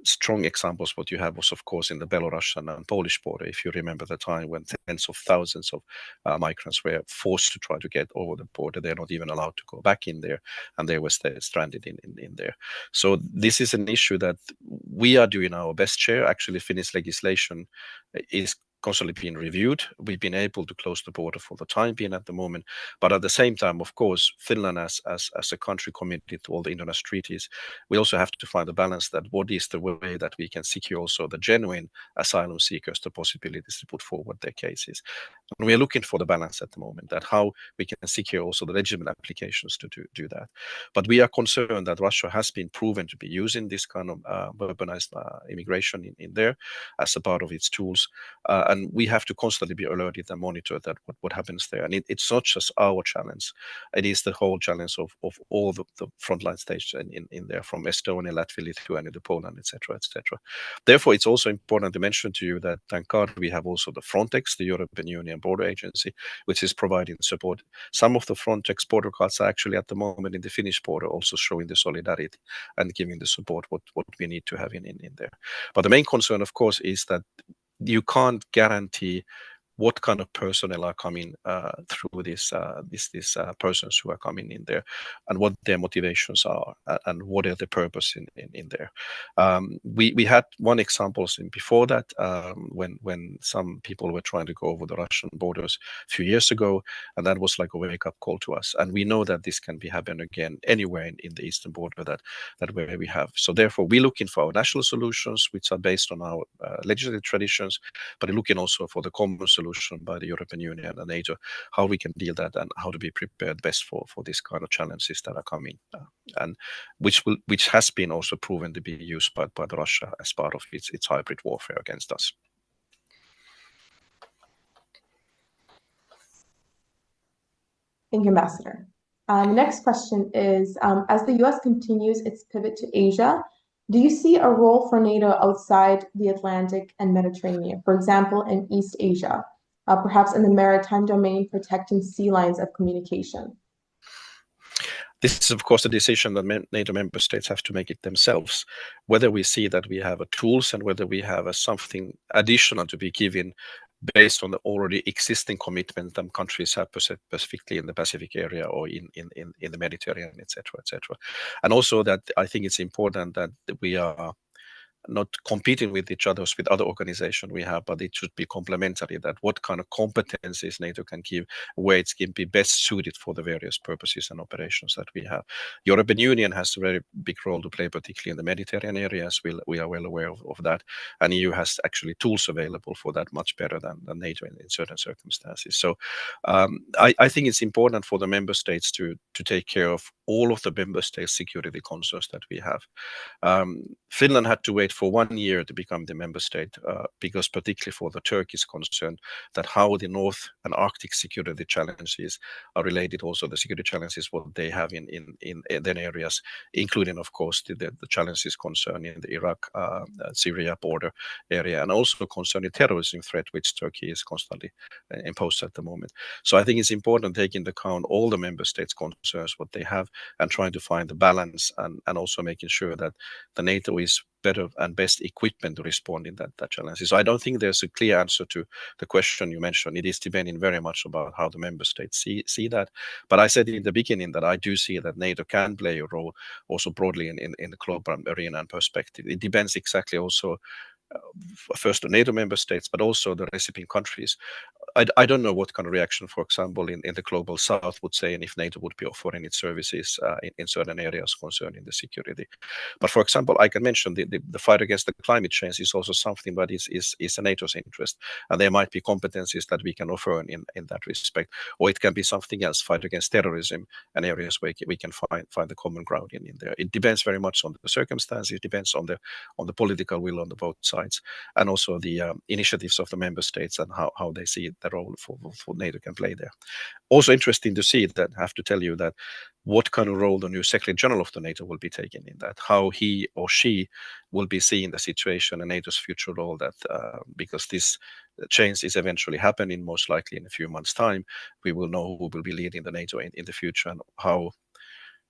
strong examples, what you have was, of course, in the Belarusian and Polish border. If you remember the time when tens of thousands of migrants were forced to try to get over the border, they're not even allowed to go back in there, and they were stranded in there. So this is an issue that we are doing our best share. Actually, Finnish legislation is constantly being reviewed. We've been able to close the border for the time being at the moment, but at the same time, of course, Finland as a country committed to all the international treaties, we also have to find a balance that what is the way that we can secure also the genuine asylum seekers the possibilities to put forward their cases. And we are looking for the balance at the moment, that how we can secure also the legitimate applications to do that. But we are concerned that Russia has been proven to be using this kind of weaponized immigration in there as a part of its tools. And we have to constantly be alerted and monitor that what happens there. And it's not just our challenge; it is the whole challenge of all the frontline states in there, from Estonia, Latvia, Lithuania to Poland, etc., etc. Therefore, it's also important to mention to you that, thank God, we have also the Frontex, the European Union Border Agency, which is providing support. Some of the Frontex border guards are actually at the moment in the Finnish border, also showing the solidarity and giving the support what we need to have in there. But the main concern, of course, is that you can't guarantee what kind of personnel are coming through these persons who are coming in there, and what their motivations are, and what are the purpose in there. We had one example before that when some people were trying to go over the Russian borders a few years ago, and that was like a wake-up call to us. And we know that this can be happening again anywhere in the eastern border that where we have. So therefore, we're looking for our national solutions, which are based on our legislative traditions, but looking also for the common solution by the European Union and NATO, how we can deal that and how to be prepared best for this kind of challenges that are coming, and which has been also proven to be used by the Russia as part of its hybrid warfare against us. Thank you, Ambassador. The next question is, as the US continues its pivot to Asia, Do you see a role for NATO outside the Atlantic and Mediterranean, for example, in East Asia, perhaps in the maritime domain, protecting sea lines of communication? This is, of course, a decision that NATO member states have to make it themselves, whether we see that we have tools and whether we have something additional to be given based on the already existing commitment that countries have specifically in the Pacific area or in the Mediterranean, etc., etc. And also that I think it's important that we are not competing with each other with other organizations we have, but it should be complementary, that what kind of competencies NATO can give, where it can be best suited for the various purposes and operations that we have. European Union has a very big role to play, particularly in the Mediterranean areas. We are well aware of that. And EU has actually tools available for that much better than NATO in certain circumstances. So I think it's important for the member states to take care of all of the member states' security concerns that we have. Finland had to wait for 1 year to become the member state because particularly for the Turkish concern that how the North and Arctic security challenges are related, also the security challenges what they have in their areas, including of course the challenges concerning the Iraq, Syria border area, and also concerning terrorism threat which Turkey is constantly imposed at the moment. So I think it's important taking into account all the member states' concerns what they have and trying to find the balance and also making sure that the NATO is better and best equipment to respond in that challenge. So I don't think there's a clear answer to the question you mentioned. It is depending very much about how the member states see that. But I said in the beginning that I do see that NATO can play a role also broadly in the global arena and perspective. It depends exactly also first the NATO member states, but also the recipient countries. I don't know what kind of reaction, for example, in the global south would say, and if NATO would be offering its services in certain areas concerning the security. But for example, I can mention the fight against the climate change is also something that is a NATO's interest, and there might be competencies that we can offer in that respect, or it can be something else, fight against terrorism, and areas where we can find the common ground in there. It depends very much on the circumstances. It depends on the political will on the both sides, and also the initiatives of the member states and how they see the role for NATO can play there. Also interesting to see that, I have to tell you that what kind of role the new Secretary General of the NATO will be taking in that, how he or she will be seeing the situation and NATO's future role, that because this change is eventually happening, most likely in a few months' time, we will know who will be leading the NATO in the future and how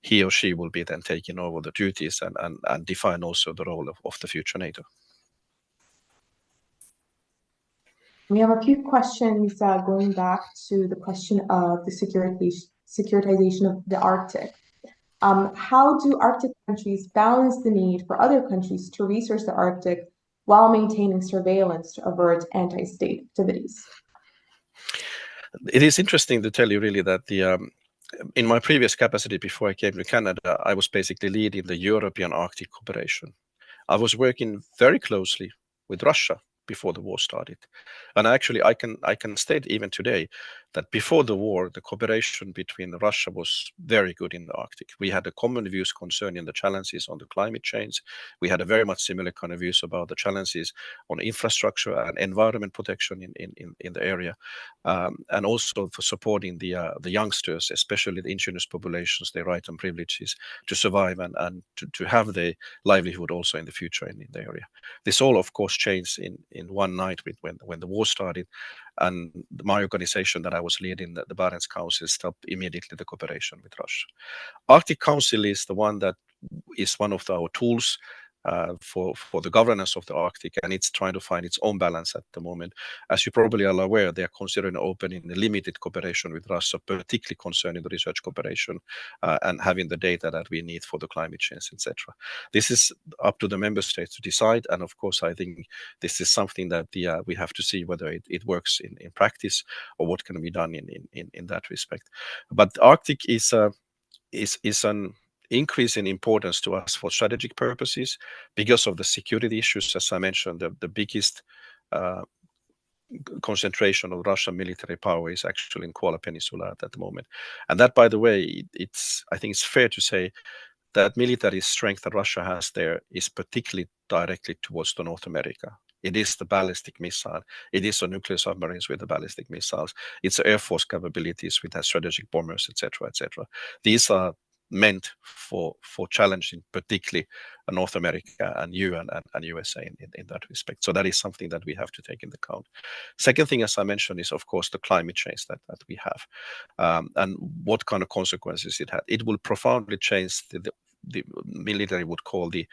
he or she will be then taking over the duties and define also the role of the future NATO. We have a few questions going back to the question of the securitization of the Arctic. How do Arctic countries balance the need for other countries to research the Arctic while maintaining surveillance to avert anti-state activities? It is interesting to tell you really that in my previous capacity before I came to Canada, I was basically leading the European Arctic cooperation. I was working very closely with Russia before the war started. And actually, I can state even today that before the war, the cooperation between Russia was very good in the Arctic. We had a common views concerning the challenges on the climate change. We had a very much similar kind of views about the challenges on infrastructure and environment protection in the area, and also for supporting the youngsters, especially the indigenous populations, their rights and privileges to survive and to have their livelihood also in the future in the area. This all, of course, changed in one night when the war started, and my organization that I was leading, the Barents Council, stopped immediately the cooperation with Russia. Arctic Council is the one that is one of our tools for the governance of the Arctic, and it's trying to find its own balance at the moment. As you probably are aware, they are considering opening a limited cooperation with Russia, particularly concerning the research cooperation and having the data that we need for the climate change, etc. This is up to the member states to decide, and of course, I think this is something that we have to see whether it works in practice or what can be done in that respect. But the Arctic is an increase in importance to us for strategic purposes because of the security issues. As I mentioned, the biggest concentration of Russian military power is actually in Kola Peninsula at the moment. And that, by the way, I think it's fair to say that military strength that Russia has there is particularly directly towards the North America. It is the ballistic missile. It is the nuclear submarines with the ballistic missiles. It's Air Force capabilities with their strategic bombers, etc., etc. These are meant for challenging particularly North America and EU and USA in that respect. So that is something that we have to take into account. Second thing, as I mentioned, is of course the climate change that we have, and what kind of consequences it had. It will profoundly change the military would call the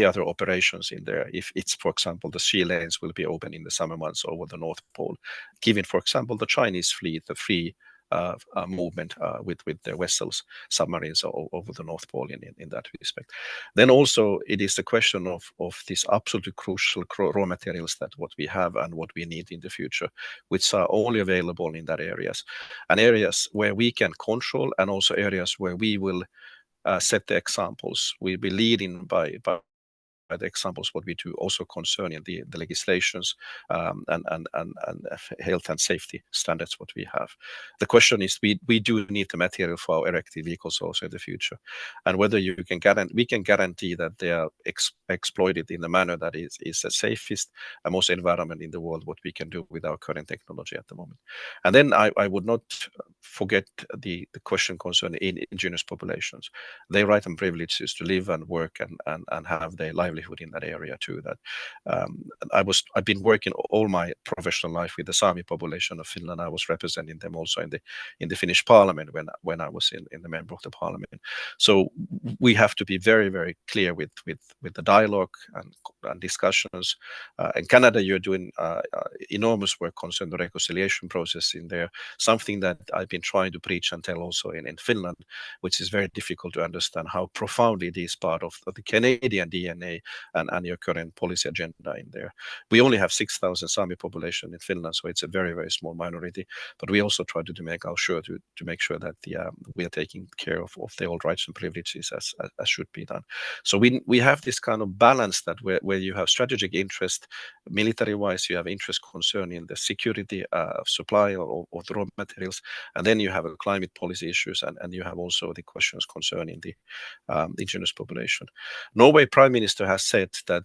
other operations in there. If it's, for example, the sea lanes will be open in the summer months over the North Pole, giving, for example, the Chinese fleet the free movement with their vessels, submarines over the North Pole in that respect. Then also it is the question of these absolutely crucial raw materials that what we have and what we need in the future, which are only available in that areas, and areas where we can control, and also areas where we will set the examples. We'll be leading by the examples what we do, also concerning the legislations and health and safety standards what we have. The question is, we do need the material for our electric vehicles also in the future, and whether we can guarantee that they are exploited in the manner that is the safest and most environment in the world what we can do with our current technology at the moment. And then I would not forget the question concerning indigenous populations. Their right and privileges to live and work and have their livelihood in that area too. That I've been working all my professional life with the Sami population of Finland. I was representing them also in the Finnish Parliament when I was in the member of the Parliament. So we have to be very, very clear with the dialogue and discussions. In Canada, you're doing enormous work concerning the reconciliation process in there. Something that I've been trying to preach and tell also in Finland, which is very difficult to understand how profoundly it is part of the Canadian DNA and your current policy agenda in there. We only have 6,000 Sami population in Finland, so it's a very, very small minority. But we also try to make our sure to make sure that we are taking care of the old rights and privileges as should be done. So we have this kind of balance that where you have strategic interest, military-wise, you have interest concerning the security of supply of the raw materials, and then you have a climate policy issues, and you have also the questions concerning the indigenous population. Norway Prime Minister has said that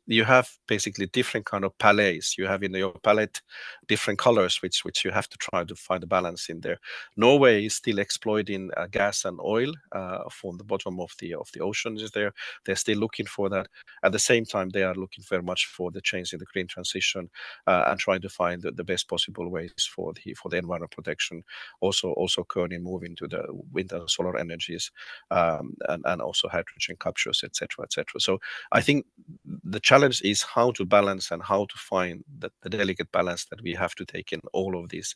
you have basically different kind of palettes. You have in your palette different colors, which you have to try to find a balance in there. Norway is still exploiting gas and oil from the bottom of the oceans there. They're still looking for that. At the same time, they are looking very much for the change in the green transition and trying to find the best possible ways for the environment protection. Also currently moving to the wind and solar energies and also hydrogen captures, etc., etc. So I think the challenge is how to balance and how to find the delicate balance that we have to take in all of these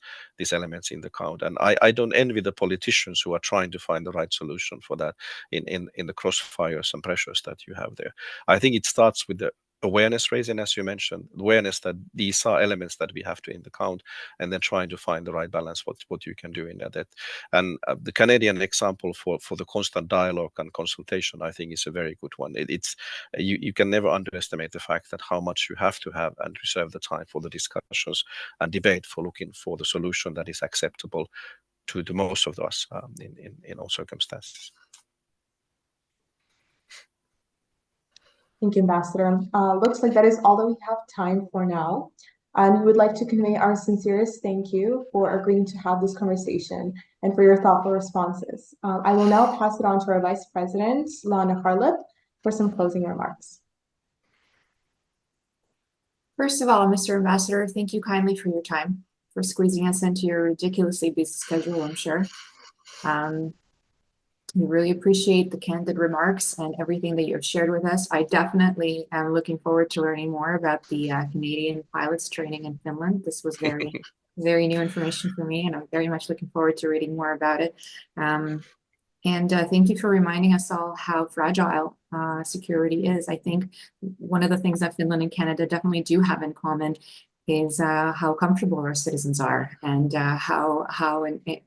elements in the account. And I don't envy the politicians who are trying to find the right solution for that in the crossfires and pressures that you have there. I think it starts with the awareness raising, as you mentioned, awareness that these are elements that we have to in the count, and then trying to find the right balance, what you can do in that. And the Canadian example for the constant dialogue and consultation, I think, is a very good one. You can never underestimate the fact that how much you have to have and reserve the time for the discussions and debate for looking for the solution that is acceptable to the most of us in all circumstances. Thank you, Ambassador. Looks like that is all that we have time for now. We would like to convey our sincerest thank you for agreeing to have this conversation and for your thoughtful responses. I will now pass it on to our Vice President, Lana Karlip, for some closing remarks. First of all, Mr. Ambassador, thank you kindly for your time, for squeezing us into your ridiculously busy schedule, I'm sure. We really appreciate the candid remarks and everything that you've shared with us. I definitely am looking forward to learning more about the Canadian pilots training in Finland. This was very, very new information for me, and I'm very much looking forward to reading more about it. And thank you for reminding us all how fragile security is. I think one of the things that Finland and Canada definitely do have in common is how comfortable our citizens are, and how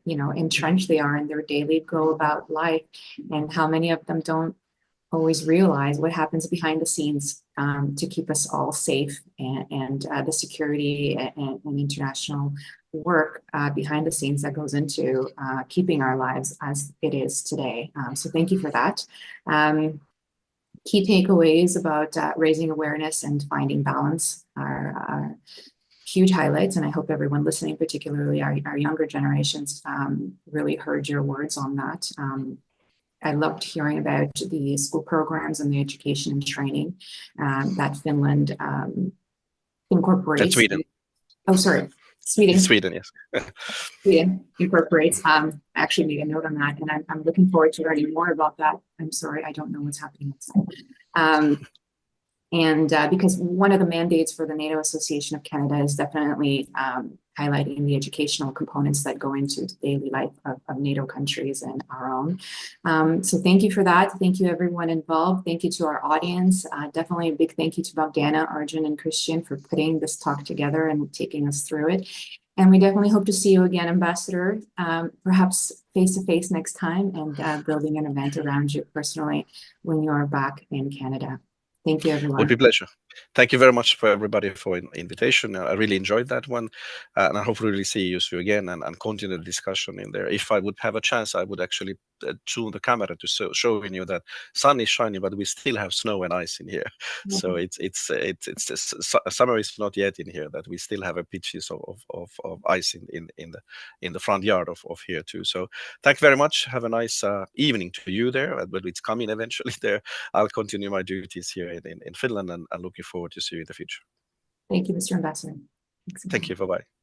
entrenched they are in their daily go about life, and how many of them don't always realize what happens behind the scenes to keep us all safe, and the security and international work behind the scenes that goes into keeping our lives as it is today. So thank you for that. Key takeaways about raising awareness and finding balance are huge highlights, and I hope everyone listening, particularly our younger generations, really heard your words on that. I loved hearing about the school programs and the education and training that Finland incorporates. That's Sweden. Oh, sorry, Sweden. Sweden, yes. Sweden incorporates. I actually made a note on that, and I'm looking forward to learning more about that. I'm sorry, I don't know what's happening outside. And because one of the mandates for the NATO Association of Canada is definitely highlighting the educational components that go into the daily life of NATO countries and our own. So thank you for that. Thank you everyone involved. Thank you to our audience. Definitely a big thank you to Bogdana, Arjun, and Christian for putting this talk together and taking us through it. And we definitely hope to see you again, Ambassador, perhaps face-to-face next time, and building an event around you personally when you're back in Canada. Thank you, everyone. Would be a pleasure. Thank you very much for everybody for the invitation. I really enjoyed that one, and I hope to really see you again and continue the discussion in there. If I would have a chance, I would actually tune the camera to showing you that sun is shining, but we still have snow and ice in here. So summer is not yet in here. That we still have a pitches of ice in the front yard of here too. So thank you very much. Have a nice evening to you there. But it's coming eventually there. I'll continue my duties here in Finland, and looking forward to see you in the future. Thank you, Mr. Ambassador. Thank you. Bye-bye.